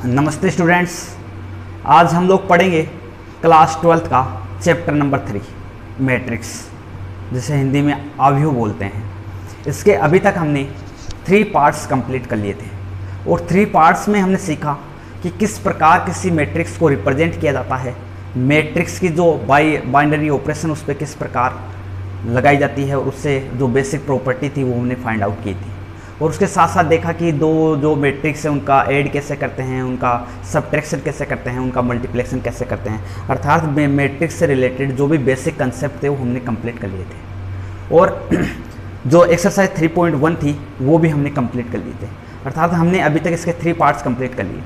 नमस्ते स्टूडेंट्स, आज हम लोग पढ़ेंगे क्लास 12th का चैप्टर नंबर 3 मैट्रिक्स, जिसे हिंदी में अवयव बोलते हैं। इसके अभी तक हमने 3 पार्ट्स कंप्लीट कर लिए थे और 3 पार्ट्स में हमने सीखा कि किस प्रकार किसी मैट्रिक्स को रिप्रेजेंट किया जाता है, मैट्रिक्स की जो बाइनरी ऑपरेशन उस पर किस प्रकार लगाई जाती है और उससे जो बेसिक प्रॉपर्टी थी वो हमने फाइंड आउट की थी। और उसके साथ साथ देखा कि दो जो मैट्रिक्स है उनका ऐड कैसे करते हैं, उनका सब्ट्रैक्शन कैसे करते हैं, उनका मल्टीप्लिकेशन कैसे करते हैं, अर्थात मैट्रिक्स से रिलेटेड जो भी बेसिक कंसेप्ट थे वो हमने कंप्लीट कर लिए थे। और जो एक्सरसाइज 3.1 थी वो भी हमने कंप्लीट कर लिए थे, अर्थात हमने अभी तक इसके 3 पार्ट्स कंप्लीट कर लिए।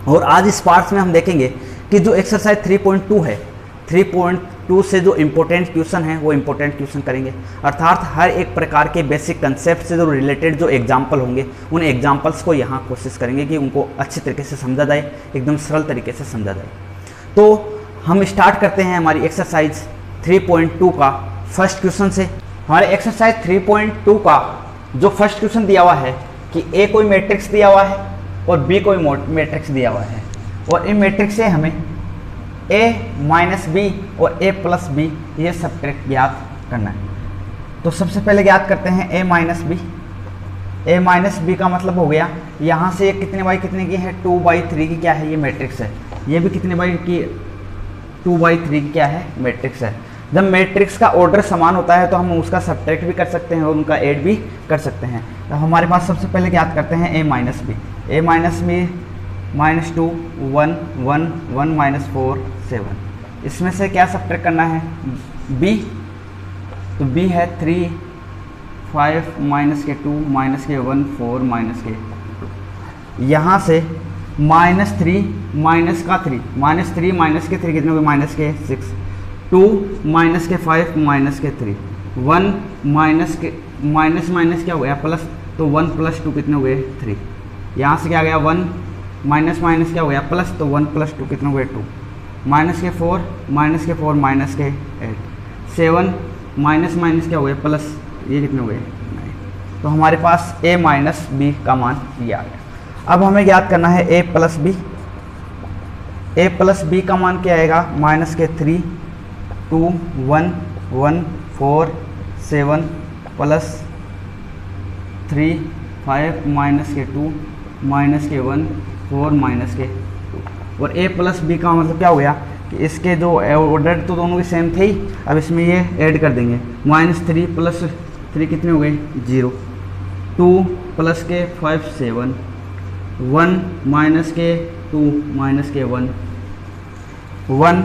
और आज इस पार्ट्स में हम देखेंगे कि जो एक्सरसाइज 3.2 है, 3.2 से जो इम्पोर्टेंट क्वेश्चन है वो इम्पोर्टेंट क्वेश्चन करेंगे, अर्थात हर एक प्रकार के बेसिक कंसेप्ट से जो रिलेटेड जो एग्जाम्पल होंगे उन एग्जाम्पल्स को यहाँ कोशिश करेंगे कि उनको अच्छे तरीके से समझा जाए, एकदम सरल तरीके से समझा जाए। तो हम स्टार्ट करते हैं हमारी एक्सरसाइज 3.2 का फर्स्ट क्वेश्चन से। हमारे एक्सरसाइज 3.2 का जो फर्स्ट क्वेश्चन दिया हुआ है कि ए कोई मैट्रिक्स दिया हुआ है और बी कोई मैट्रिक्स दिया हुआ है, और इन मैट्रिक्स से हमें a माइनस बी और a प्लस बी ये सब्ट्रैक्ट ज्ञात करना है। तो सबसे पहले ज्ञात करते हैं a minus b. a minus b का मतलब हो गया, यहाँ से ये कितने बाई कितने की है, 2/3 की क्या है, ये मैट्रिक्स है। ये भी कितने बाई की 2/3 की क्या है, मैट्रिक्स है। जब मैट्रिक्स का ऑर्डर समान होता है तो हम उसका सब्ट्रैक्ट भी कर सकते हैं और उनका ऐड भी कर सकते हैं। तो हमारे पास सबसे पहले ज्ञात करते हैं a minus b. a minus b -2 1 1 1 -4 7। इसमें से क्या सब्ट्रैक्ट करना है, b। तो b है 3 5 -2 -1 4 -। यहाँ से -3 माइनस का 3 -3 माइनस के 3 कितने हुए, -6 2 -5 -3 1 माइनस क्या हो गया, प्लस। तो 1 + 2 कितने हुए, 3। यहाँ से क्या आ गया, 1 माइनस क्या हो गया, प्लस। तो 1 + 2 कितने हुए, 2 -4 -8 7 माइनस क्या हो गया, प्लस। ये कितने हुए, 9। तो हमारे पास a माइनस बी का मान ये आ गया। अब हमें ज्ञात करना है a plus b. a plus b का मान क्या आएगा, -3 2 1 1 4 7 प्लस 3 5 -2 -1 4 -2। और a प्लस बी का मतलब क्या हो गया कि इसके जो ऑर्डर तो दोनों के सेम थे ही, अब इसमें ये ऐड कर देंगे। -3 + 3 कितने हो गए, 0 2 + के 5 7 1 के 2 -1 1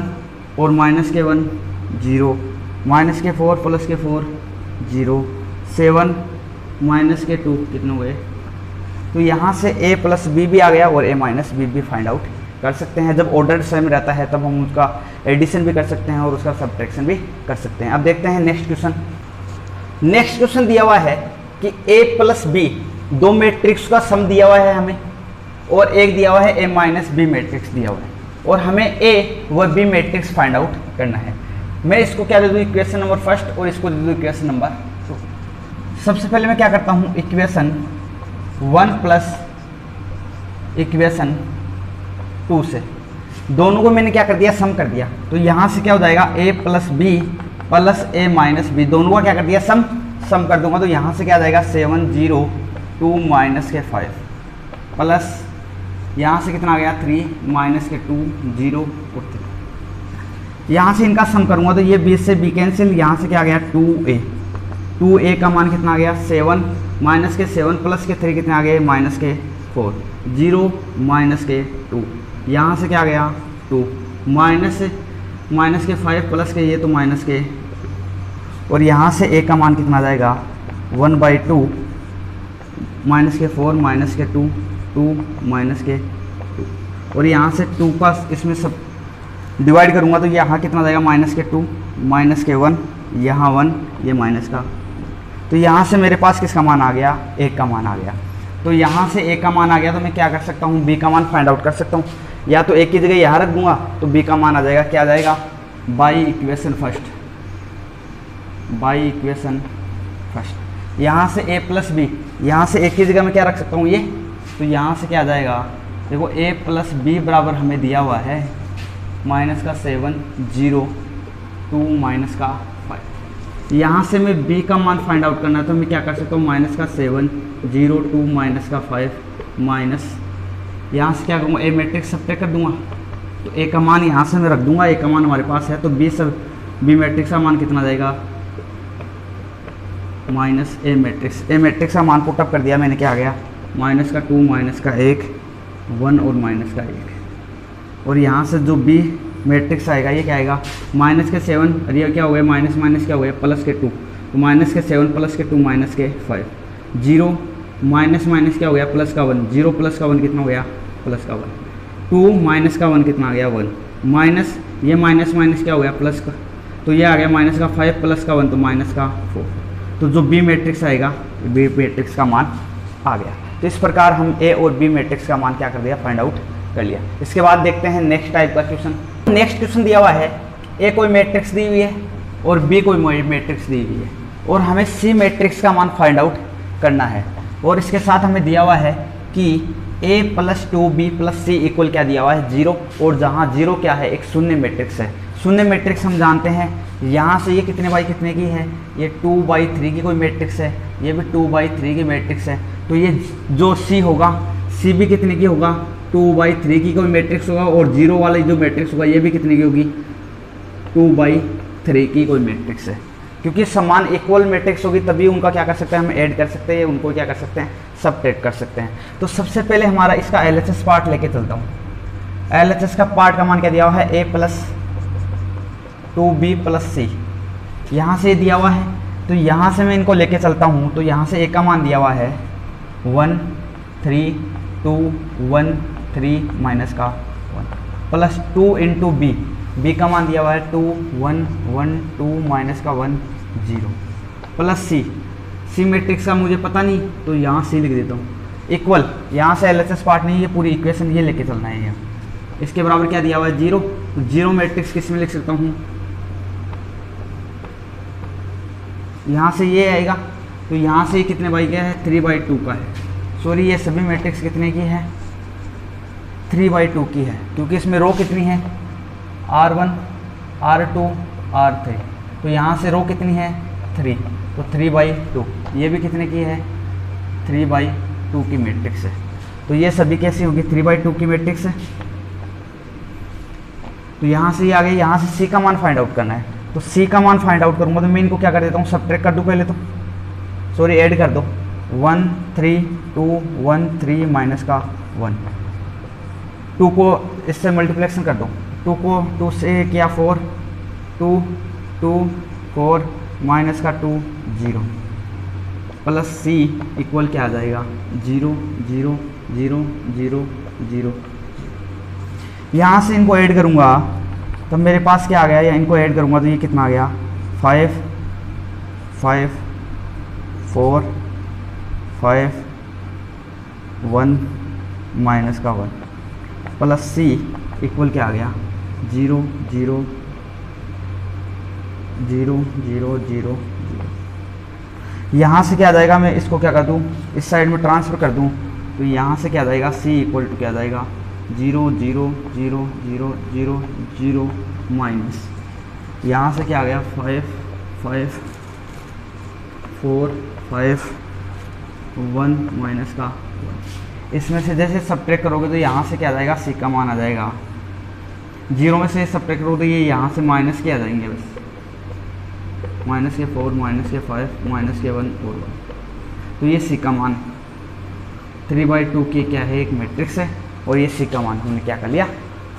और -1 0 -4 + के 4 0 7 के 2 कितने हुए। तो यहाँ से a प्लस बी भी आ गया और a माइनस बी भी फाइंड आउट कर सकते हैं। जब ऑर्डर सेम रहता है तब हम उसका एडिशन भी कर सकते हैं और उसका सब्ट्रैक्शन भी कर सकते हैं। अब देखते हैं नेक्स्ट क्वेश्चन। नेक्स्ट क्वेश्चन दिया हुआ है कि a प्लस बी दो मैट्रिक्स का सम दिया हुआ है हमें, और एक दिया हुआ है a माइनस बी मैट्रिक्स दिया हुआ है, और हमें a व b मैट्रिक्स फाइंड आउट करना है। मैं इसको क्या दे दूँ, इक्वेशन नंबर फर्स्ट, और इसको दे दूँ इक्वेशन नंबर 2। सबसे पहले मैं क्या करता हूँ, इक्वेशन 1 प्लस इक्वेशन 2 से दोनों को मैंने क्या कर दिया, सम कर दिया। तो यहाँ से क्या हो जाएगा, a plus b plus a minus b, दोनों का क्या कर दिया, सम कर दूंगा। तो यहाँ से क्या आ जाएगा, 7 0 2 के 5 प्लस यहाँ से कितना आ गया, 3 के 2 0 और 3। यहाँ से इनका सम करूँगा तो ये b से b कैंसिल, यहाँ से क्या आ गया, 2a का मान कितना आ गया, 7 के 7 प्लस के 3 कितने आ गए, के 4 0 के 2। यहाँ से क्या आ गया, 2 माइनस के 5 प्लस के ये तो माइनस के, और यहाँ से a का मान कितना आ जाएगा, 1/2 के 4 के 2 2 के 2। और यहाँ से 2 का इसमें सब डिवाइड करूँगा तो यहाँ कितना आ जाएगा, के 2 के 1, यहाँ 1, ये माइनस का। तो यहाँ से मेरे पास किसका मान आ गया, a का मान आ गया। तो यहाँ से a का मान आ गया तो मैं क्या कर सकता हूँ, b का मान फाइंड आउट कर सकता हूँ। या तो a की जगह यहाँ रख दूंगा तो b का मान आ जाएगा, क्या आ जाएगा, बाई इक्वेशन फर्स्ट। यहाँ से a प्लस बी, यहाँ से a की जगह मैं क्या रख सकता हूँ, ये। तो यहाँ से क्या आ जाएगा, देखो a प्लस बी बराबर हमें दिया हुआ है माइनस का 7 0 2 माइनस का 5। यहाँ से मैं b का मान फाइंड आउट करना है तो मैं क्या कर सकता हूँ, माइनस का 7 0 2 माइनस का 5 माइनस यहाँ से क्या करूँगा, ए मैट्रिक्स सब्ट्रैक्ट कर दूंगा तो ए का मान यहाँ से मैं रख दूंगा, ए का मान हमारे पास है तो बी मैट्रिक्स का मान कितना जाएगा, माइनस ए मैट्रिक्स का मान पुटअप कर दिया मैंने, क्या आ गया माइनस का 2 माइनस का 1 1 और माइनस का 1। और यहाँ से जो बी मैट्रिक्स आएगा ये क्या आएगा, माइनस के 7 और ये क्या हो गया, माइनस माइनस क्या हो गया प्लस के 2, तो माइनस के 7 प्लस के 2 माइनस के 5 0 माइनस माइनस क्या हो गया प्लस का 1 0 प्लस का 1 कितना हो गया प्लस का 1 2 माइनस का 1 कितना आ गया 1 माइनस ये माइनस माइनस क्या हो गया प्लस का, तो ये आ गया माइनस का 5 प्लस का 1 तो माइनस का 4। तो जो बी मैट्रिक्स आएगा बी मैट्रिक्स का मान आ गया। तो इस प्रकार हम ए और बी मैट्रिक्स का मान क्या कर दिया, फाइंड आउट कर लिया। इसके बाद देखते हैं नेक्स्ट टाइप का क्वेश्चन। नेक्स्ट क्वेश्चन दिया हुआ है ए कोई मैट्रिक्स दी हुई है और बी कोई मैट्रिक्स दी हुई है और हमें सी मैट्रिक्स का मान फाइंड आउट करना है और इसके साथ हमें दिया हुआ है कि a plus 2b plus c equal क्या दिया हुआ है 0 और जहाँ 0 क्या है एक शून्य मैट्रिक्स है। शून्य मैट्रिक्स हम जानते हैं यहाँ से ये कितने बाई कितने की है, ये 2/3 की कोई मैट्रिक्स है, ये भी 2/3 की मैट्रिक्स है। तो ये जो c होगा c भी कितने की होगा 2/3 की कोई मैट्रिक्स होगा और 0 वाली जो मैट्रिक्स होगा ये भी कितने की होगी 2/3 की कोई मैट्रिक्स है। क्योंकि समान इक्वल मैट्रिक्स होगी तभी उनका क्या कर सकते हैं हम ऐड कर सकते हैं, उनको क्या कर सकते हैं सबट्रैक्ट कर सकते हैं। तो सबसे पहले हमारा इसका LHS पार्ट लेके चलता हूँ। LHS का पार्ट का मान क्या दिया हुआ है a प्लस 2b प्लस सी, यहाँ से दिया हुआ है तो यहाँ से मैं इनको लेके चलता हूँ। तो यहाँ से a का मान दिया हुआ है 1 3 2 1 3 माइनस का 1 प्लस 2 इंटू बी का मान दिया हुआ है 2 1 1 2 माइनस का 1 0 प्लस सी मैट्रिक्स का मुझे पता नहीं तो यहाँ सी लिख देता हूँ इक्वल, यहाँ से LHS पार्ट नहीं, ये पूरी इक्वेशन ये लेके चलना है। यहाँ इसके बराबर क्या दिया हुआ है 0, तो 0 मैट्रिक्स किस में लिख सकता हूँ, यहाँ से ये आएगा तो यहाँ से कितने बाई का है 3/2 का है। सॉरी ये सभी मैट्रिक्स कितने की है 3/2 की है क्योंकि इसमें रो कितनी है R1 R2 R3, तो यहाँ से रो कितनी है 3 तो 3/2, ये भी कितने की है 3/2 की मैट्रिक्स है। तो ये सभी कैसी होगी 3/2 की मैट्रिक्स है। तो यहाँ से ये आ गई, यहाँ से सी का मान फाइंड आउट करना है तो सी का मान फाइंड आउट करूँगा तो मैं इनको क्या कर देता हूँ सबट्रैक्ट कर दूँ पहले, तो सॉरी ऐड कर दो 1 3 2 1 3 माइनस का 1, 2 को इससे मल्टीप्लेक्शन कर दो, 2 को 2 से किया 4 2 2 4 माइनस का 2 0 प्लस सी इक्वल क्या आ जाएगा 0 0 0 0 0। यहाँ से इनको ऐड करूँगा तो मेरे पास क्या आ गया, या इनको ऐड करूँगा तो ये कितना आ गया 5 5 4 5 1 माइनस का 1 प्लस सी इक्वल क्या आ गया 0 0 0 0 0 0। यहाँ से क्या आ जाएगा, मैं इसको क्या कर दूँ इस साइड में ट्रांसफ़र कर दूँ तो यहाँ से क्या आ जाएगा सी इक्वल टू क्या आ जाएगा 0 0 0 0 0 0 माइनस यहाँ से क्या आ गया 5 5 4 5 1 माइनस का 1। इसमें से जैसे सब्ट्रैक्ट करोगे तो यहाँ से क्या आ जाएगा सी का मान आ जाएगा, 0 में से सब्ट्रैक्ट करोगे तो ये यहाँ से माइनस के आ जाएंगे बस, माइनस के 4 माइनस के 5 माइनस के 1 और 1। तो ये सी का मान 3/2 की क्या है एक मैट्रिक्स है और ये सी का मान हमने क्या कर लिया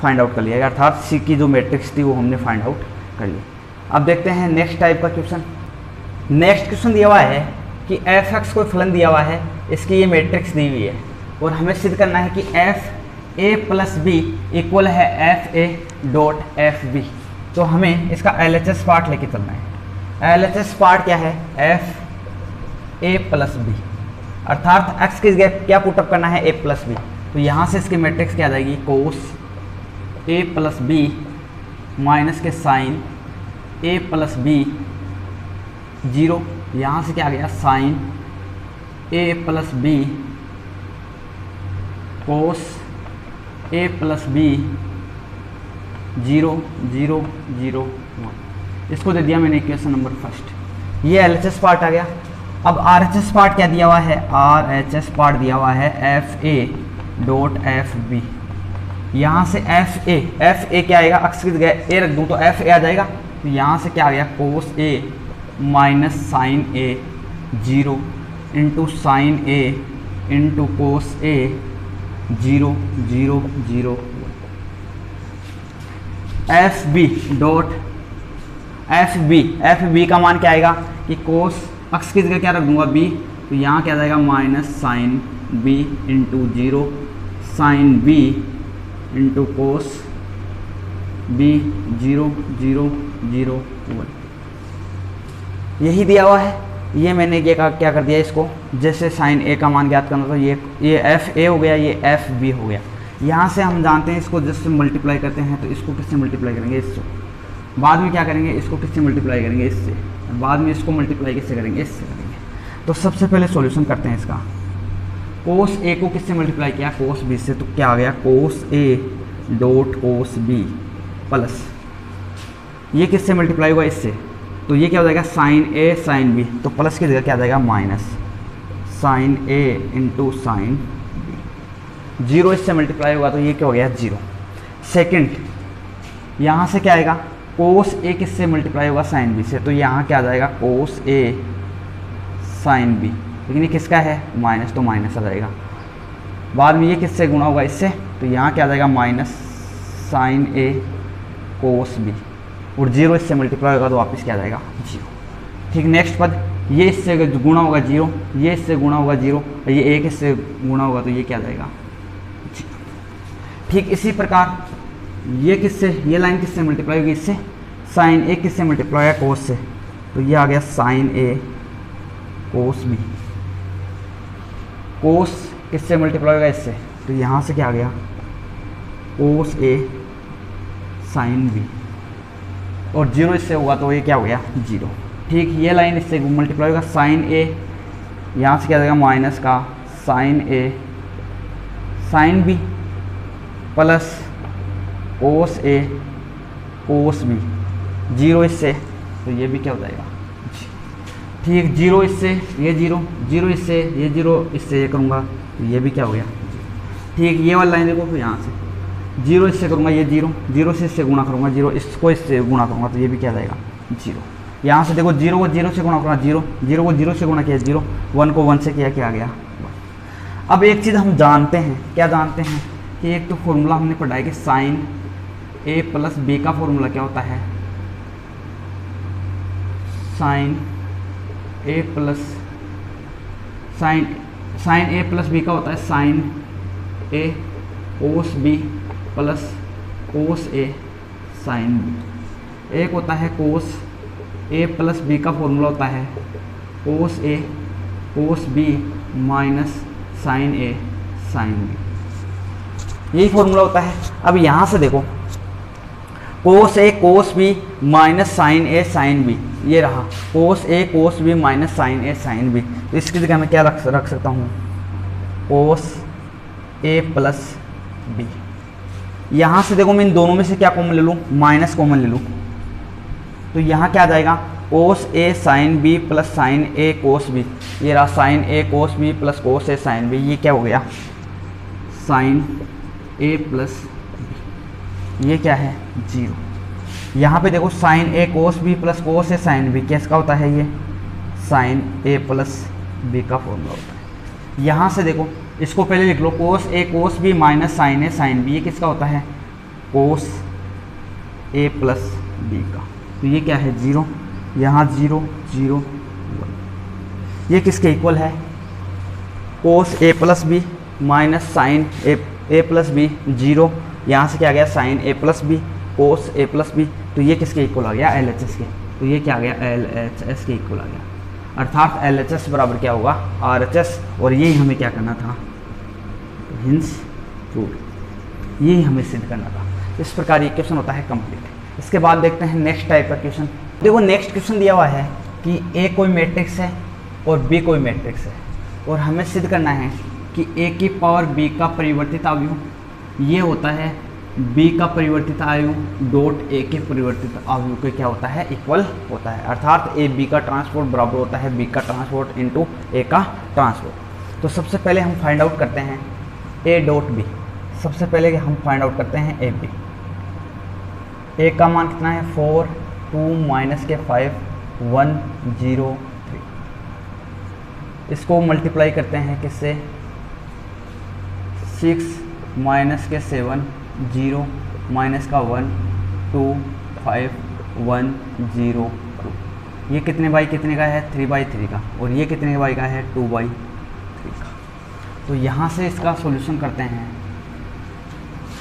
फाइंड आउट कर लिया, अर्थात सी की जो मैट्रिक्स थी वो हमने फाइंड आउट कर ली। अब देखते हैं नेक्स्ट टाइप का क्वेश्चन। नेक्स्ट क्वेश्चन दिया हुआ है कि एफ एक्स कोई फलन दिया हुआ है, इसकी ये मैट्रिक्स दी हुई है और हमें सिद्ध करना है कि F A plus B equal है F A dot F B. तो हमें इसका LHS पार्ट लेके चलना है। LHS पार्ट क्या है एफ ए प्लस बी, अर्थात एक्स की जगह क्या पुटअप करना है ए प्लस बी। तो यहाँ से इसकी मैट्रिक्स क्या आ जाएगी कोस ए प्लस बी माइनस के साइन ए प्लस बी 0, यहाँ से क्या आ गया साइन ए प्लस बी कोस ए प्लस बी 0 0 0 1, इसको दे दिया मैंने इक्वेशन नंबर फर्स्ट। ये LHS पार्ट आ गया। अब RHS पार्ट क्या दिया हुआ है, RHS पार्ट दिया हुआ है F A dot F b. यहाँ से एफ ए क्या आएगा, अक्स की जगह ए रख दूँ तो एफ ए आ जाएगा, तो यहाँ से क्या आ गया cos a minus sine a 0 into sine a into cos a 0 0 0 f b dot F b का मान क्या आएगा कि कोस अक्स की जगह क्या रख दूंगा बी, तो यहाँ क्या आ जाएगा minus sine b into 0 sine b into cos b 0 0 0 1, यही दिया हुआ है। ये मैंने ये क्या कर दिया, इसको जैसे साइन ए का मान ज्ञात करना तो ये एफ ए हो गया, ये एफ बी हो गया। यहाँ से हम जानते हैं इसको जिससे मल्टीप्लाई करते हैं तो इसको किससे मल्टीप्लाई करेंगे, इससे। बाद में क्या करेंगे, इसको किससे मल्टीप्लाई करेंगे, इससे। बाद में इसको मल्टीप्लाई किससे करेंगे, इससे करेंगे। तो सबसे पहले सॉल्यूशन करते हैं इसका। कोस ए को किससे मल्टीप्लाई किया, कोस बी से, तो क्या आ गया cos A dot cos B plus ये किससे मल्टीप्लाई हुआ, इससे, तो ये क्या हो जाएगा साइन ए साइन बी, तो प्लस की जगह क्या आ जाएगा minus sine a into sine B. 0 इससे मल्टीप्लाई होगा तो ये क्या हो गया 0। सेकंड यहाँ से क्या आएगा कोस ए किससे मल्टीप्लाई होगा साइन बी से, तो यहाँ क्या आ जाएगा कोस ए साइन बी, लेकिन ये किसका है माइनस, तो माइनस आ जाएगा। बाद में ये किससे गुणा होगा, इससे, तो यहाँ क्या आ जाएगा माइनस साइन ए कोस बी, और 0 इससे मल्टीप्लाई होगा तो वापस क्या आ जाएगा 0। ठीक, नेक्स्ट पद, ये इससे गुणा होगा 0, ये इससे गुणा होगा 0, ये एक इससे गुणा होगा तो ये क्या आ जाएगा 0। ठीक इसी प्रकार ये किससे, ये लाइन किससे मल्टीप्लाई होगी, इससे, साइन ए किससे मल्टीप्लाई है कोस से, तो ये आ गया साइन ए कोस बी। कोस किससे मल्टीप्लाई होगा, इससे, तो यहाँ से क्या आ गया कोस ए साइन बी, और 0 इससे हुआ तो ये क्या हो गया 0। ठीक, ये लाइन इससे मल्टीप्लाई होगा साइन ए, यहाँ से क्या आ जाएगा माइनस का साइन ए साइन बी प्लस कोस ए कोस बी, 0 इससे, तो ये भी क्या हो जाएगा। ठीक, 0 इससे ये 0, 0 इससे ये 0, इससे ये करूँगा तो ये भी क्या हो गया। ठीक, ये वाली लाइन देखो, तो यहाँ से 0 इससे करूँगा ये 0, 0 से इससे गुणा करूँगा 0, इसको इससे गुणा करूँगा तो ये भी क्या जाएगा 0। यहाँ से देखो 0 को 0 से गुणा करूँगा 0, 0 को 0 से गुणा किया 0, 1 को 1 से किया, क्या आ गया 1। अब एक चीज़ हम जानते हैं, क्या जानते हैं कि एक तो फॉर्मूला हमने पढ़ा है कि साइन ए प्लस बी का फॉर्मूला क्या होता है, साइन ए प्लस साइन ए प्लस बी का होता है साइन ए कोस बी प्लस कोस ए साइन बी। एक होता है कोस ए प्लस बी का फॉर्मूला होता है कोस ए कोस बी माइनस साइन ए साइन बी, यही फॉर्मूला होता है। अब यहाँ से देखो कोस ए कोस बी माइनस साइन ए साइन बी, ये रहा कोस ए कोस बी माइनस साइन ए साइन बी, तो इसकी जगह मैं क्या रख सकता हूँ कोस ए प्लस बी। यहाँ से देखो मैं इन दोनों में से क्या कॉमन ले लूँ, माइनस कॉमन ले लूँ, तो यहाँ क्या आ जाएगा कोस ए साइन बी प्लस साइन ए कोस बी, ये रहा साइन ए कोस बी प्लस कोस ए साइन बी, ये क्या हो गया साइन ए प्लस बी, ये क्या है 0। यहाँ पे देखो साइन ए कोस बी प्लस कोस ए साइन बी, किसका होता है ये साइन ए प्लस बी का फॉर्मूला होता है। यहाँ से देखो इसको पहले लिख लो कोस ए कोस बी माइनस साइन ए साइन बी, ये किसका होता है कोस ए प्लस बी का, तो ये क्या है 0, यहाँ 0 0 1, ये किसके इक्वल है कोस ए प्लस बी माइनस साइन ए प्लस बी 0, यहाँ से क्या आ गया साइन ए प्लस बी कोस ए प्लस बी, तो ये किसके इक्वल आ गया LHS के, तो ये क्या आ गया LHS के इक्वल आ गया, अर्थात LHS बराबर क्या होगा RHS, और यही हमें क्या करना था हिंस रूल, यही हमें सिद्ध करना था। इस प्रकार ये क्वेश्चन होता है कंप्लीट। इसके बाद देखते हैं नेक्स्ट टाइप का क्वेश्चन। देखो नेक्स्ट क्वेश्चन दिया हुआ है कि A कोई मैट्रिक्स है और B कोई मैट्रिक्स है, और हमें सिद्ध करना है कि A की पावर B का परिवर्तित अवयव ये होता है b का परिवर्तित आयु डॉट a के परिवर्तित आयु के क्या होता है, इक्वल होता है। अर्थात ए बी का ट्रांसपोर्ट बराबर होता है b का ट्रांसपोर्ट इंटू ए का ट्रांसपोर्ट। तो सबसे पहले हम फाइंड आउट करते हैं a डॉट b। सबसे पहले हम फाइंड आउट करते हैं ए बी। ए का मान कितना है 4 2 माइनस के 5 1 0 3। इसको मल्टीप्लाई करते हैं किससे 6 माइनस के 7 0 माइनस का 1 2 5 1 0 2। ये कितने बाई कितने का है 3/3 का, और ये कितने बाई का है 2/3 का। तो यहाँ से इसका सॉल्यूशन करते हैं,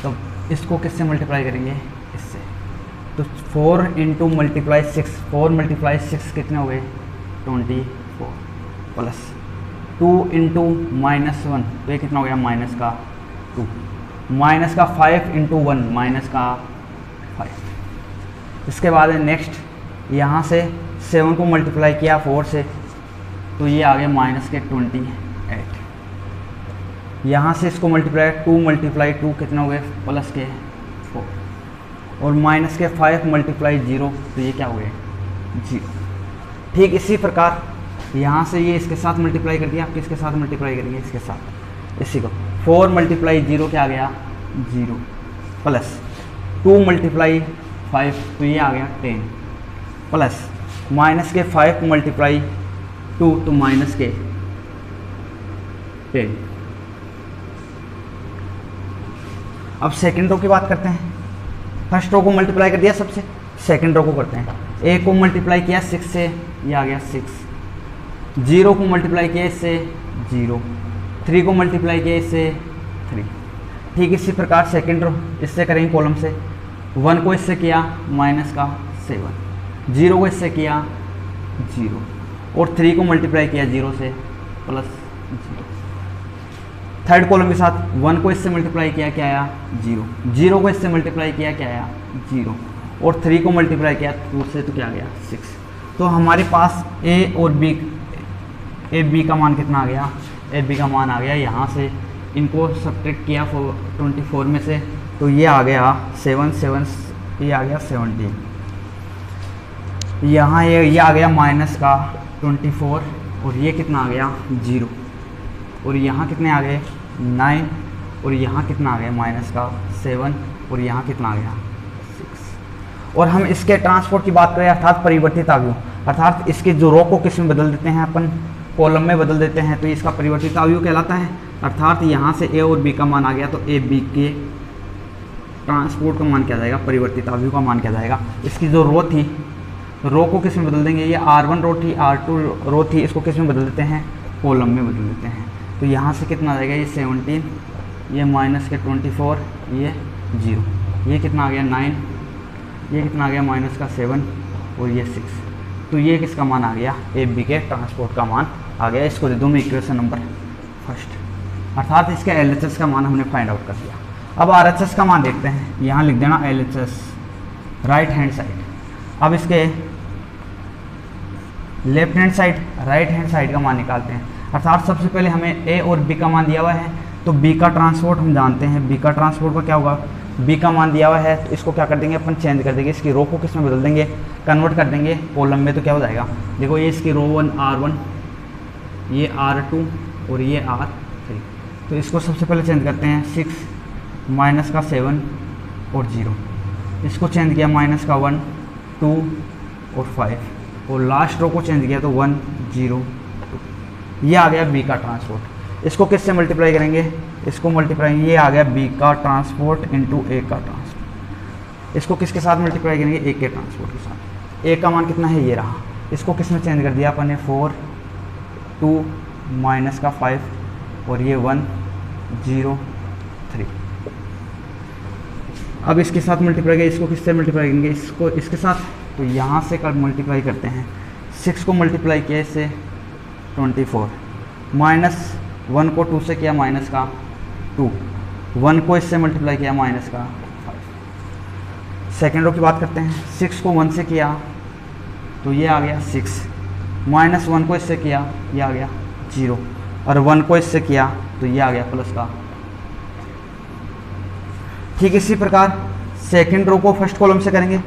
तो इसको किससे मल्टीप्लाई करेंगे, इससे। तो 4 इंटू मल्टीप्लाई 6, 4 मल्टीप्लाई 6 कितने हो गए 24, प्लस 2 इंटू माइनस 1, तो ये कितना हो गया माइनस का 2, माइनस का 5 इंटू 1 माइनस का 5। इसके बाद है नेक्स्ट, यहाँ से 7 को मल्टीप्लाई किया 4 से, तो ये आ गया माइनस के 28। यहाँ से इसको मल्टीप्लाई 2 मल्टीप्लाई 2 कितने हो गए प्लस के 4, और माइनस के 5 मल्टीप्लाई 0, तो ये क्या हो गए 0। ठीक इसी प्रकार यहाँ से ये इसके साथ मल्टीप्लाई कर दिया, आप किसके साथ मल्टीप्लाई करेंगे, इसके साथ, इसी को 4 मल्टीप्लाई 0 क्या आ गया 0, प्लस 2 मल्टीप्लाई 5, तो ये आ गया 10, प्लस माइनस के 5 मल्टीप्लाई 2, तो माइनस के 10। अब सेकंड रो की बात करते हैं। फर्स्ट रो को मल्टीप्लाई कर दिया सबसे, सेकंड रो को करते हैं। ए को मल्टीप्लाई किया 6 से, ये आ गया 6, 0 को मल्टीप्लाई किया इससे 0, 3 को मल्टीप्लाई किया इससे 3। ठीक इसी प्रकार सेकंड रो इससे करेंगे कॉलम से, 1 को इससे किया माइनस का 7, 0 को इससे किया 0, और 3 को मल्टीप्लाई किया 0 से प्लस 0। थर्ड कॉलम के साथ 1 को इससे मल्टीप्लाई किया क्या आया 0, 0 को इससे मल्टीप्लाई किया क्या आया 0, और 3 को मल्टीप्लाई किया 2 से, तो क्या आ गया 6। तो हमारे पास ए और बी, ए बी का मान कितना आ गया, ए बी का मान आ गया, यहाँ से इनको सब्ट्रैक्ट किया 24 में से, तो ये आ गया 7 7, ये आ गया 17। यहाँ ये आ गया माइनस का 24, और ये कितना आ गया 0, और यहाँ कितने आ गए 9, और यहाँ कितना आ गया माइनस का 7, और यहाँ कितना आ गया 6। और हम इसके ट्रांसपोर्ट की बात करें, अर्थात परिवर्तित आयु, अर्थात इसके जो रो को किस में बदल देते हैं अपन, कॉलम में बदल देते हैं, तो इसका परिवर्तित आयु कहलाता है। अर्थात यहाँ से ए और बी का मान आ गया, तो ए बी के ट्रांसपोर्ट का मान क्या जाएगा, परिवर्तित आयु का मान क्या जाएगा। इसकी जो रो थी, रो को किस में बदल देंगे, ये R1 रो थी, R2 रो थी, इसको किस में बदल देते हैं, कॉलम में बदल देते हैं। तो यहाँ से कितना आ जाएगा, ये 17, ये माइनस के 24, ये 0, ये कितना आ गया 9, ये कितना आ गया माइनस का 7, और ये 6। तो ये किसका मान आ गया, ए बी के ट्रांसपोर्ट का मान आ गया। इसको दे दूँ मैं इक्वेशन नंबर फर्स्ट, अर्थात इसके LHS का मान हमने फाइंड आउट कर दिया। अब RHS का मान देखते हैं, यहाँ लिख देना LHS राइट हैंड साइड। अब इसके left hand side, right hand side का मान निकालते हैं। अर्थात सबसे पहले हमें ए और बी का मान दिया हुआ है, तो बी का ट्रांसपोर्ट हम जानते हैं, बी का ट्रांसपोर्ट का क्या होगा, बी का मान दिया हुआ है, तो इसको क्या कर देंगे अपन, चेंज कर देंगे, इसकी रो को किस में बदल देंगे, कन्वर्ट कर देंगे कॉलम में। तो क्या हो जाएगा, देखो ये इसकी रो 1 R1, ये R2, और ये R3। तो इसको सबसे पहले चेंज करते हैं, 6 माइनस का 7 और 0, इसको चेंज किया माइनस का 1 2 और 5, और लास्ट रो को चेंज किया तो 1 0 2। ये आ गया बी का ट्रांसपोर्ट। इसको किससे मल्टीप्लाई करेंगे, इसको मल्टीप्लाई, ये आ गया बी का ट्रांसपोर्ट इंटू ए का ट्रांसपोर्ट। इसको किसके साथ मल्टीप्लाई करेंगे, ए के ट्रांसपोर्ट के साथ। ए का मान कितना है, ये रहा, इसको किस में चेंज कर दिया अपन ने, 4 2 माइनस का 5, और ये 1 0 3। अब इसके साथ मल्टीप्लाई करेंगे, इसको किससे मल्टीप्लाई करेंगे, इसको इसके साथ, तो यहाँ से कर मल्टीप्लाई करते हैं। 6 को मल्टीप्लाई किया इससे 24, माइनस 1 को 2 से किया माइनस का 2, 1 को इससे मल्टीप्लाई किया माइनस का 5। सेकेंड रो की बात करते हैं, 6 को 1 से किया तो ये आ गया 6, माइनस 1 को इससे किया ये आ गया 0, और 1 को इससे किया तो ये आ गया प्लस का ठीक इसी प्रकार सेकंड रो को फर्स्ट कॉलम से करेंगे,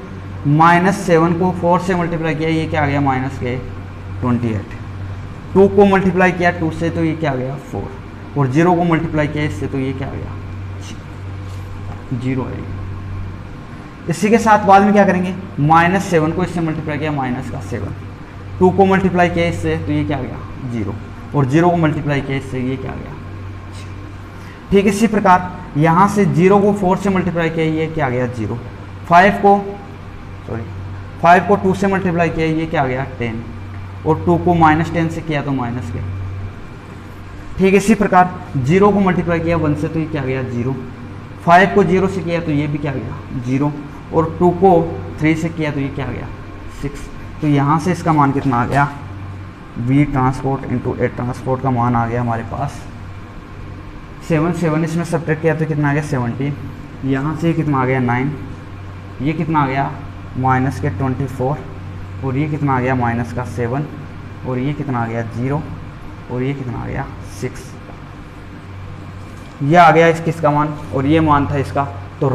-7 को 4 से मल्टीप्लाई किया, ये क्या आ गया -28। 2 को मल्टीप्लाई किया 2 से, तो ये क्या आ गया 4, और 0 को मल्टीप्लाई किया इससे, तो ये क्या आ गया 0 है। इसी के साथ बाद में क्या करेंगे, -7 को इससे मल्टीप्लाई किया -7, 2 को मल्टीप्लाई किया इससे, तो ये क्या आ गया 0, और 0 को मल्टीप्लाई किया इससे, ये क्या आ गया। ठीक इसी प्रकार यहाँ से 0 को 4 से मल्टीप्लाई किया, ये क्या आ गया 0, 5 को 2 से मल्टीप्लाई किया, ये क्या आ गया 10, और 2 को -10 से किया तो -के। ठीक इसी प्रकार 0 को मल्टीप्लाई किया 1 से, तो ये क्या आ गया 0, 5 को 0 से किया तो ये भी क्या आ गया 0, और 2 को 3 से किया तो ये क्या आ गया 6। तो यहाँ से इसका मान कितना आ गया, v ट्रांसपोर्ट इंटू ए ट्रांसपोर्ट का मान आ गया हमारे पास 7 इसमें सब्ट्रैक्ट किया तो कितना आ गया 17, यहाँ से कितना आ गया 9, ये कितना आ गया -24, और ये कितना आ गया -7, और ये कितना आ गया 0, और ये कितना आ गया 6। ये आ गया किसका मान, और ये मान था इसका। तो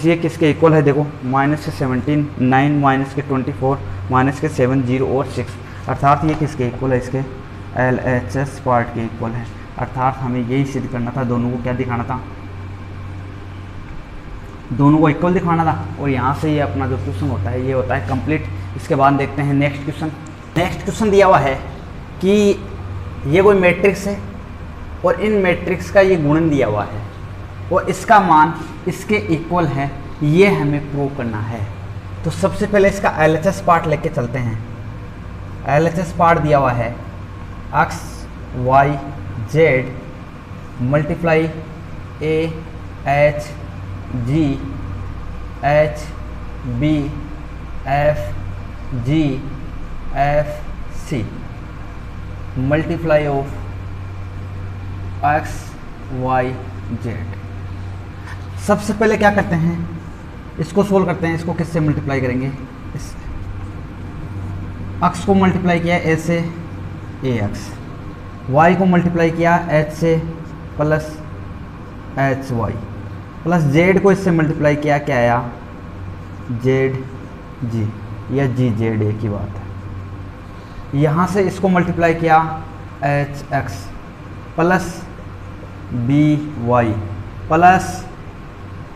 ये किसके इक्वल है, देखो -17, 9, -24, -7, 0 और 6, अर्थात ये किसके इक्वल है, इसके LHS पार्ट के इक्वल है। अर्थात हमें यही सिद्ध करना था, दोनों को क्या दिखाना था, दोनों को इक्वल दिखाना था, और यहाँ से ये अपना जो क्वेश्चन होता है ये होता है कंप्लीट। इसके बाद देखते हैं नेक्स्ट क्वेश्चन। नेक्स्ट क्वेश्चन दिया हुआ है कि ये कोई मैट्रिक्स है और इन मैट्रिक्स का ये गुणन दिया हुआ है और इसका मान इसके इक्वल है, ये हमें प्रूव करना है। तो सबसे पहले इसका LHS पार्ट लेके चलते हैं। LHS पार्ट दिया हुआ है x y z multiply a h g h b f g f c multiply of x y z। सबसे पहले क्या करते हैं, इसको सोल्व करते हैं। इसको किससे मल्टीप्लाई करेंगे, इस x को मल्टीप्लाई किया a से ax, y को मल्टीप्लाई किया h से प्लस hy, प्लस z को इससे मल्टीप्लाई किया, क्या आया zg या gz, एक ही बात है। यहाँ से इसको मल्टीप्लाई किया hx प्लस by प्लस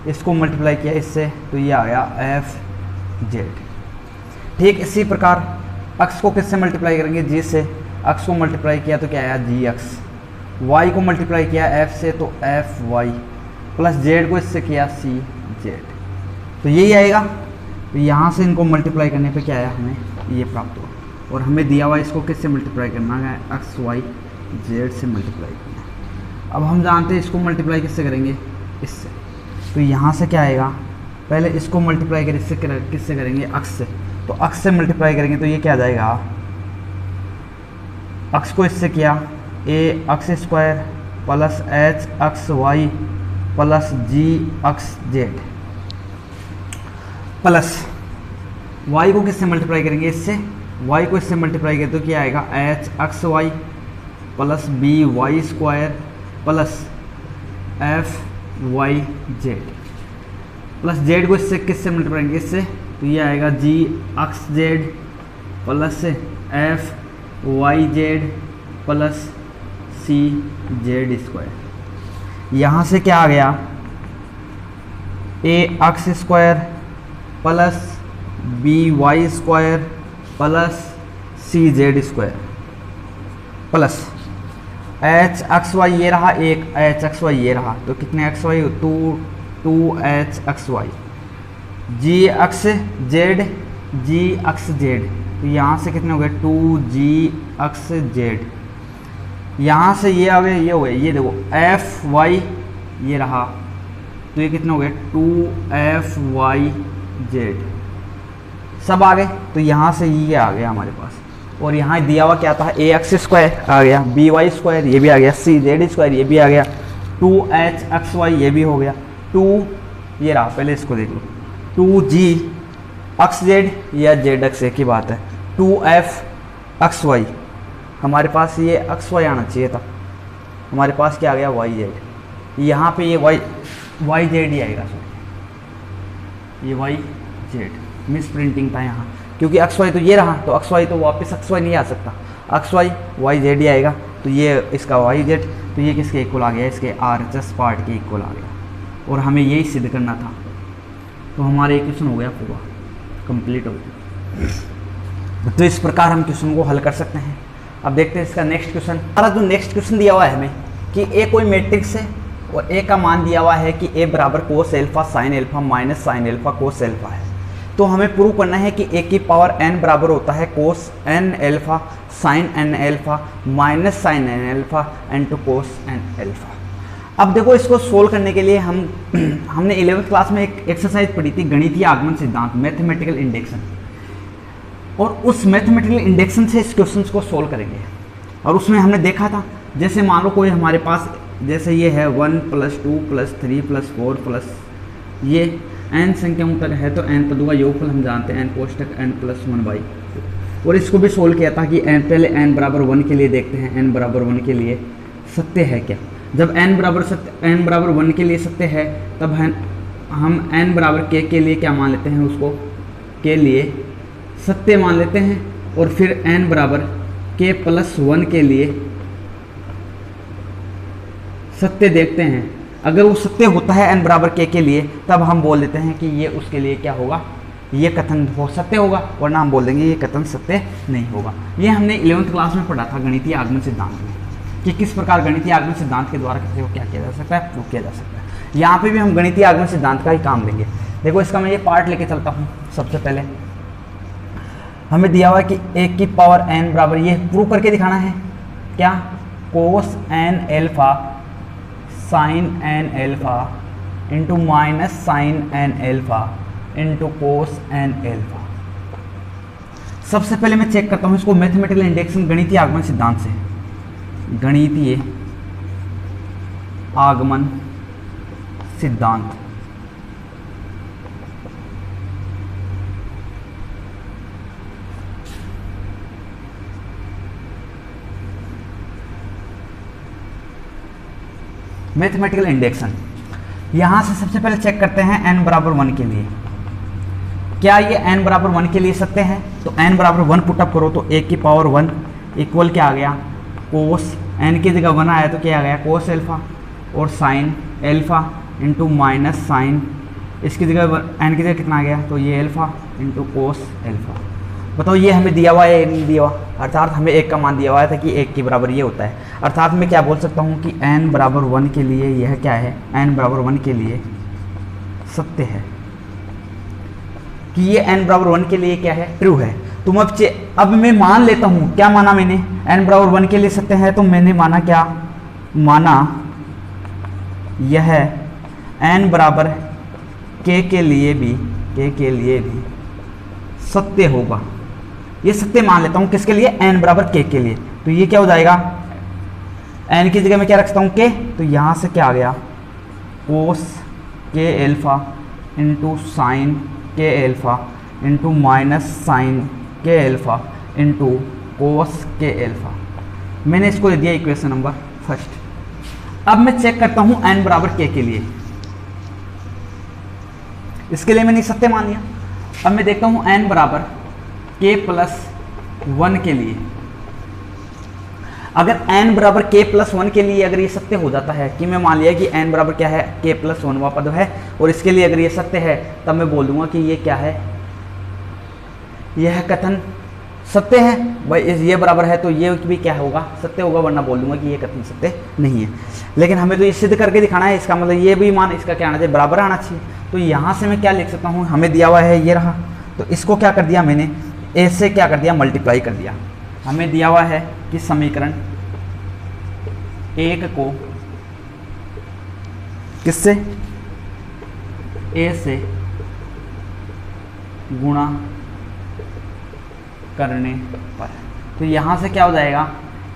इसको मल्टीप्लाई किया इससे, तो ये आ गया fz। ठीक इसी प्रकार x को किससे मल्टीप्लाई करेंगे, g से, x को मल्टीप्लाई किया तो क्या आया gx, y को मल्टीप्लाई किया f से तो fy, प्लस z को इससे किया cz, तो यही आएगा। तो यहाँ से इनको मल्टीप्लाई करने पे क्या आया, हमें ये प्राप्त हुआ। और हमें दिया हुआ इसको किससे मल्टीप्लाई करना है, x y z से मल्टीप्लाई करना है। अब हम जानते हैं इसको मल्टीप्लाई किससे करेंगे, इससे। तो यहाँ से क्या आएगा, पहले इसको मल्टीप्लाई करें इससे, किससे करेंगे, x से। तो x से मल्टीप्लाई करेंगे तो ये क्या आ जाएगा, x को इससे किया ax square plus hx y plus gx z, plus y को किससे मल्टीप्लाई करेंगे, इससे। y को इससे मल्टीप्लाई करें तो क्या आएगा, hx y plus by square plus fy z, plus z को इससे किससे मल्टीप्लाई करेंगे, इससे। तो ये आएगा gx z plus fy z plus cz square. यहाँ से क्या आ गया, ax square plus by square plus cz square, plus hxy ये रहा, एक hxy ये रहा, तो कितने xy, 2hxy, gx z gx z, तो यहाँ से कितने हो गए 2gx z। यहाँ से ये आ गए, ये हो गए, ये देखो fy ये रहा, तो ये कितने हो गए 2fy z, सब आ गए। तो यहाँ से ये आ गया हमारे पास। और यहाँ दिया हुआ क्या था, ax स्क्वायर आ गया, by स्क्वायर ये भी आ गया, cz स्क्वायर ये भी आ गया, 2hxy ये भी हो गया, 2 ये रहा, पहले इसको देख लो, 2gxz या zx एक ही बात है, 2fxy, हमारे पास ये xy आना चाहिए था, हमारे पास क्या आ गया yz, यहाँ पे ये yz ही आएगा। ये वाई जेड, मिस प्रिंटिंग था यहाँ, क्योंकि एक्स वाई तो ये रहा, तो एक्स वाई तो वापस एक्स वाई नहीं आ सकता, एक्स वाई वाई जेड ही आएगा, तो ये इसका वाई जेड, तो ये किसके इक्वल आ गया, इसके RHS पार्ट के इक्वल आ गया, और हमें यही सिद्ध करना था। तो हमारा इक्वेशन हो गया पूरा कंप्लीट हो गया। तो इस प्रकार हम क्वेश्चन को हल कर सकते हैं। अब देखते हैं इसका नेक्स्ट क्वेश्चन। हमारा जो नेक्स्ट क्वेश्चन दिया हुआ है हमें कि ए कोई मैट्रिक्स है और ए का मान दिया हुआ है कि ए बराबर कोस alpha sine alpha minus sine alpha कोस एल्फा है। तो हमें प्रूव करना है कि ए की पावर n बराबर होता है cos n alpha sine n alpha minus sine n alpha into cos n alpha. अब देखो इसको सोल्व करने के लिए हमने 11th क्लास में एक एक्सरसाइज पढ़ी थी, गणितीय आगमन सिद्धांत, मैथमेटिकल इंडेक्शन, और उस मैथमेटिकल इंडेक्शन से इस क्वेश्चन को सोल्व करेंगे। और उसमें हमने देखा था, जैसे मान लो कोई हमारे पास जैसे ये है 1 + 2 + 3 + 4 प्लस ये n संख्याओं तक है, तो n पदों का योगफल हम जानते हैं n कोष्टक n + 1/। और इसको भी सोल्व किया था कि पहले n बराबर 1 के लिए देखते हैं, n बराबर 1 के लिए सत्य है क्या। जब n बराबर 1 के लिए सत्य है, तब हम n बराबर k के लिए क्या मान लेते हैं, उसको के लिए सत्य मान लेते हैं, और फिर n बराबर k + 1 के लिए सत्य देखते हैं। अगर वो सत्य होता है n बराबर k के लिए, तब हम बोल देते हैं कि ये उसके लिए क्या होगा, ये कथन हो सत्य होगा, वरना हम बोल देंगे ये कथन सत्य नहीं होगा। ये हमने 11th क्लास में पढ़ा था गणितीय आगमन सिद्धांत में, कि किस प्रकार गणितीय आगमन सिद्धांत के द्वारा किसी को क्या किया जा सकता है, प्रूव किया जा सकता है। यहाँ पे भी हम गणितीय आगमन सिद्धांत का ही काम लेंगे। देखो इसका मैं ये पार्ट लेके चलता हूँ। सबसे पहले हमें दिया हुआ है कि ए की पावर n बराबर, ये प्रूव करके दिखाना है क्या, cos n alpha sine n alpha into minus sine n alpha into cos n alpha. सबसे पहले मैं चेक करता हूँ इसको मैथमेटिकल इंडेक्शन गणितीय आगमन सिद्धांत से। गणितीय आगमन सिद्धांत, मैथमेटिकल इंडेक्शन। यहां से सबसे पहले चेक करते हैं n बराबर 1 के लिए, क्या ये n बराबर 1 के लिए सत्य है। तो n बराबर 1 पुटअप करो, तो a की पावर 1 इक्वल क्या आ गया, कोस n की जगह 1 आया तो क्या आ गया, कोस एल्फा, और sine alpha into minus sine, इसकी जगह n की जगह कितना आ गया, तो ये एल्फा इंटू कोस एल्फा। बताओ ये हमें दिया हुआ है, नहीं दिया हुआ, अर्थात हमें 1 का मान दिया हुआ था कि 1 के बराबर ये होता है। अर्थात मैं क्या बोल सकता हूँ कि n बराबर 1 के लिए यह क्या है, n बराबर 1 के लिए सत्य है, कि ये n बराबर 1 के लिए क्या है, ट्रू है। तुम अब मैं मान लेता हूँ, क्या माना मैंने, n बराबर 1 के लिए सत्य है, तो मैंने माना क्या, माना यह n बराबर k के लिए भी सत्य होगा। ये सत्य मान लेता हूँ किसके लिए, n बराबर k के लिए। तो ये क्या हो जाएगा, n की जगह मैं क्या रखता हूँ, k, तो यहाँ से क्या आ गया, cos k alpha into sine k alpha into minus sine k alpha into cos k alpha. मैंने इसको दे दिया इक्वेशन नंबर फर्स्ट। अब मैं चेक करता हूँ n बराबर k के लिए, इसके लिए मैंने सत्य मान लिया। अब मैं देखता हूँ n बराबर k + 1 के लिए, अगर n बराबर k + 1 के लिए अगर ये सत्य हो जाता है, कि मैं मान लिया कि n बराबर क्या है, k + 1वां पद है, और इसके लिए अगर ये सत्य है, तब मैं बोल दूंगा कि ये क्या है, यह कथन सत्य है। भाई ये बराबर है तो ये भी क्या होगा, सत्य होगा, वरना बोल दूंगा कि ये कथन सत्य नहीं है। लेकिन हमें तो ये सिद्ध करके दिखाना है, इसका मतलब ये भी मान इसका क्या आना चाहिए, बराबर आना चाहिए। तो यहाँ से मैं क्या लिख सकता हूँ, हमें दिया हुआ है ये रहा, तो इसको क्या कर दिया मैंने, ए से क्या कर दिया, मल्टीप्लाई कर दिया। हमें दिया हुआ है कि समीकरण 1 को किससे, ए से गुणा करने पर, तो यहाँ से क्या हो जाएगा,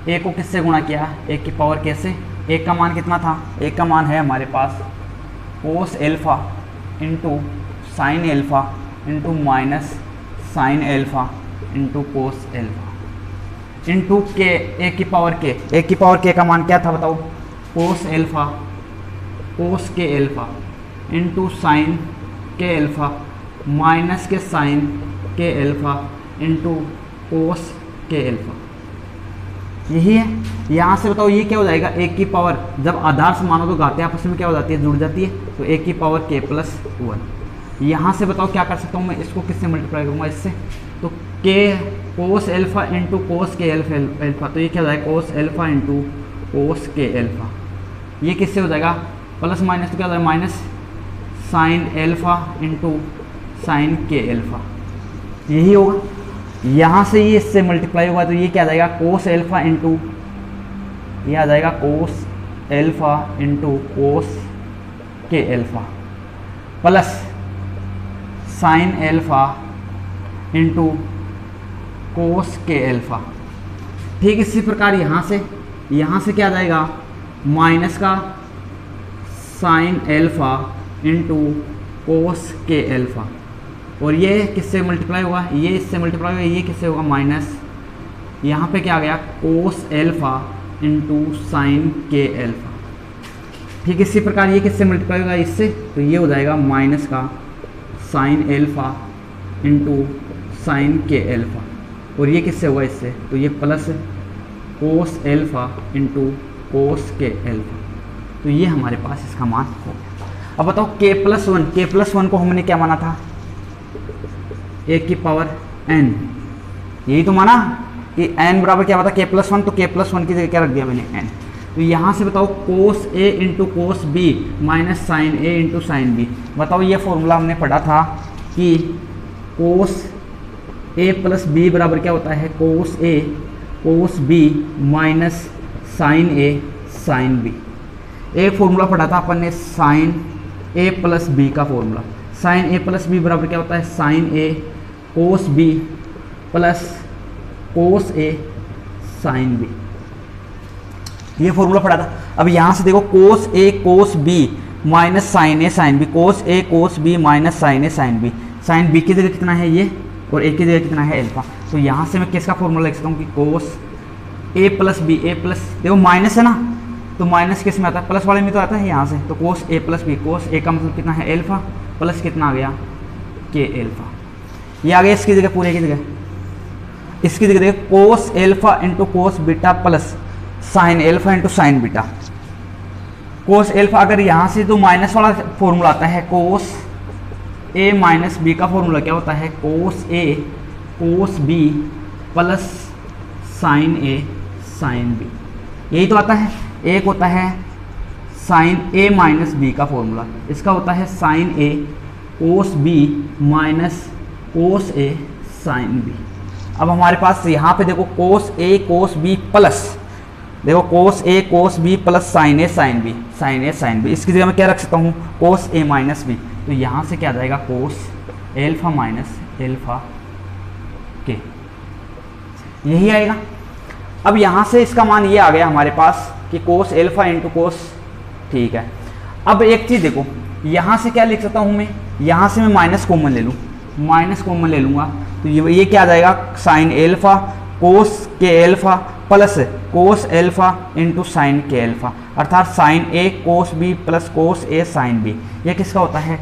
ए को किससे गुणा किया, 1 की पावर k से। 1 का मान कितना था, 1 का मान है हमारे पास cos alpha into sine alpha into minus sine alpha into cos alpha into के 1 की पावर k। 1 की पावर k का मान क्या था बताओ, कोस एल्फा कोस के एल्फा इंटू साइन के एल्फा माइनस के साइन के एल्फा इंटू कोस के एल्फा, यही है। यहाँ से बताओ ये क्या हो जाएगा, एक की पावर, जब आधार समानों तो घातें आपस में क्या हो जाती है, जुड़ जाती है, तो एक की पावर k प्लस 1। यहाँ से बताओ क्या कर सकता हूँ मैं, इसको किससे मल्टीप्लाई करूँगा, इससे, तो k कोस एल्फा इंटू कोस के एल्फा, तो ये क्या हो जाएगा कोस एल्फा इंटू कोस के एल्फा, ये किससे हो जाएगा प्लस माइनस, तो क्या हो जाएगा minus sine alpha into sign के एल्फा, यही होगा। यहाँ से ये इससे मल्टीप्लाई होगा तो ये क्या आ जाएगा कोस एल्फा इंटू, ये आ जाएगा कोस एल्फा इंटू कोस के alpha plus sine alpha into कोस के एल्फा। ठीक इसी प्रकार यहाँ से क्या आ जाएगा माइनस का साइन एल्फा इंटू कोस के एल्फा, और ये किससे मल्टीप्लाई होगा, ये इससे मल्टीप्लाई होगा, ये किससे होगा माइनस, यहाँ पे क्या आ गया कोस एल्फा इंटू साइन के एल्फा। ठीक इसी प्रकार ये किससे मल्टीप्लाई होगा इससे, तो ये हो जाएगा माइनस का साइन एल्फा इंटू साइन के एल्फा, और ये किससे होगा इससे, तो ये प्लस कोस एल्फा इंटू कोस के एल्फा, तो ये हमारे पास इसका मान हो गया। अब बताओ k प्लस वन को हमने क्या माना था, एक की पावर n, यही तो माना कि n बराबर क्या होता है k प्लस वन, तो k प्लस वन की जगह क्या रख दिया मैंने n। तो यहाँ से बताओ cos a into cos b minus sine a into sine b. बताओ ये फॉर्मूला हमने पढ़ा था कि कोस a प्लस बी बराबर क्या होता है cos a cos b minus sine a sine b। एक फॉर्मूला पढ़ा था अपन ने साइन a प्लस बी का formula, sine a plus b बराबर क्या होता है sine a cos b plus cos a sine b, ये फॉर्मूला पढ़ा था। अब यहाँ से देखो cos a cos b minus sine a sine b, cos a cos b minus sine a sine b, sine b की जगह कितना है ये और a की जगह कितना है एल्फा। तो यहाँ से मैं किसका फॉर्मूला लिख सकता हूँ कि cos a plus b, a plus देखो माइनस है ना, तो माइनस किस में आता है प्लस वाले में तो आता है यहाँ से, तो cos a plus b, cos a का मतलब कितना है एल्फा प्लस कितना आ गया के एल्फा, ये आ गया इसकी जगह पूरे की जगह, इसकी जगह देखिए cos alpha into cos beta plus sine alpha into sine beta. Cos alpha अगर यहाँ से तो माइनस वाला फॉर्मूला आता है कोस a माइनस बी का फॉर्मूला क्या होता है cos a cos b plus sine a sine b, यही तो आता है। एक होता है साइन a माइनस बी का फॉर्मूला, इसका होता है sine a cos b minus cos a sine b। अब हमारे पास यहाँ पे देखो cos a cos b plus, देखो cos a cos b plus sine a sine b, sine a sine b, इसकी जगह मैं क्या रख सकता हूँ कोस a माइनस b, तो यहाँ से क्या आ जाएगा कोस एल्फा माइनस एल्फा के, यही आएगा। अब यहाँ से इसका मान ये आ गया हमारे पास कि कोस एल्फा इंटू कोस, ठीक है। अब एक चीज़ देखो यहाँ से क्या लिख सकता हूँ मैं, यहाँ से मैं माइनस कॉमन ले लूँ, माइनस कॉमन ले लूँगा तो ये क्या आ जाएगा साइन एल्फा कोस के alpha plus cos alpha into sign के एल्फा, अर्थात साइन ए कोस बी प्लस कोस ए साइन बी, ये किसका होता है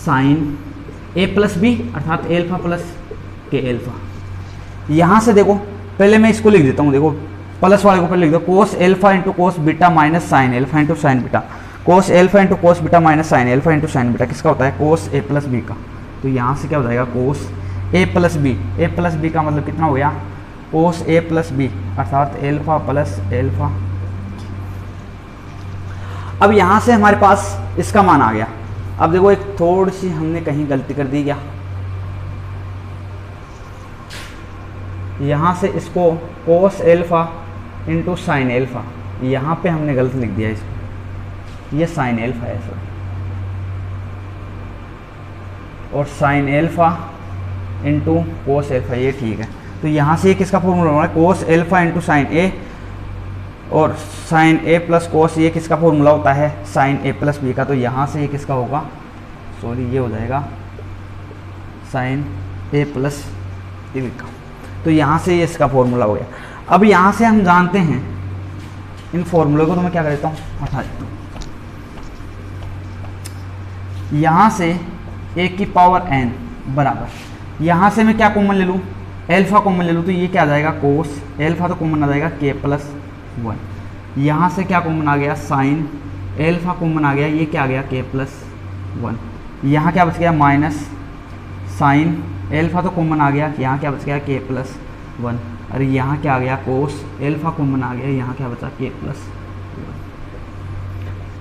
साइन ए प्लस बी अर्थात एल्फा प्लस के एल्फा। यहाँ से देखो पहले मैं इसको लिख देता हूँ, देखो प्लस वाले को पहले लिख दो कोस alpha into cos beta minus sine alpha into sine beta, cos alpha into cos beta minus sine alpha into sine beta किसका होता है कोस ए प्लस बी का। तो यहाँ से क्या हो जाएगा कोस ए प्लस बी का मतलब कितना हो गया कोस ए प्लस बी अर्थात एल्फा प्लस एल्फा। अब यहाँ से हमारे पास इसका मान आ गया। अब देखो एक थोड़ी सी हमने कहीं गलती कर दी क्या, यहाँ से इसको कोस एल्फा इंटू साइन एल्फा, यहाँ पे हमने गलत लिख दिया इसको, ये साइन एल्फा है सर, और sine alpha into cos alpha ये ठीक है। तो यहाँ से ये किसका फॉर्मूला होगा कोस एल्फा इंटू साइन ए और साइन ए प्लस कोस, ये किसका फॉर्मूला होता है साइन ए प्लस बी का। तो यहाँ से ये किसका होगा सॉरी ये हो जाएगा साइन ए प्लस बी का। तो यहाँ से ये इसका फॉर्मूला हो गया। अब यहाँ से हम जानते हैं इन फॉर्मूले को, तो मैं क्या कर देता हूँ हटा देता हूँ। यहाँ से एक की पावर n बराबर, यहाँ से मैं क्या कॉमन ले लूँ, एल्फा कॉमन ले लूँ, तो ये क्या आ जाएगा कोस एल्फा, तो कॉमन आ जाएगा के प्लस 1। यहाँ से क्या कॉमन आ गया, साइन एल्फा कॉमन आ गया, ये क्या आ गया के प्लस 1। यहाँ क्या बच गया माइनस साइन एल्फा, तो कॉमन आ गया, यहाँ क्या बच गया के प्लस 1। और यहाँ क्या आ गया कोस एल्फा कॉमन आ गया, यहाँ क्या बचा के प्लस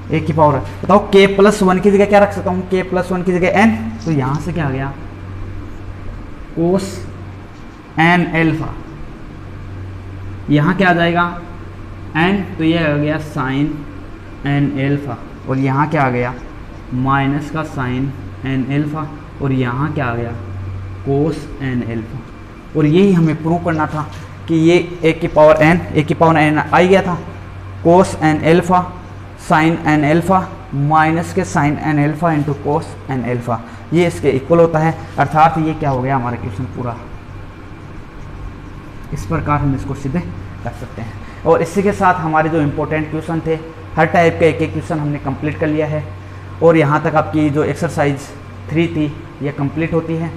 1। एक की पावर, बताओ के प्लस 1 की जगह क्या रख सकता हूँ, के प्लस 1 की जगह n, तो यहाँ से क्या आ गया कोस n एल्फा, यहाँ क्या आ जाएगा n, तो ये आ गया साइन n एल्फा, और यहाँ क्या आ गया माइनस का साइन n एल्फा, और यहाँ क्या आ गया कोस n एल्फा। और यही हमें प्रूव करना था कि ये एक की पावर n आ गया था, cos n alpha sine n alpha minus के sine n alpha into cos n alpha, ये इसके इक्वल होता है, अर्थात ये क्या हो गया हमारा क्वेश्चन पूरा। इस प्रकार हम इसको सीधे कर सकते हैं। और इसी के साथ हमारे जो इम्पोर्टेंट क्वेश्चन थे, हर टाइप का एक एक क्वेश्चन हमने कंप्लीट कर लिया है, और यहाँ तक आपकी जो एक्सरसाइज 3 थी ये कंप्लीट होती है।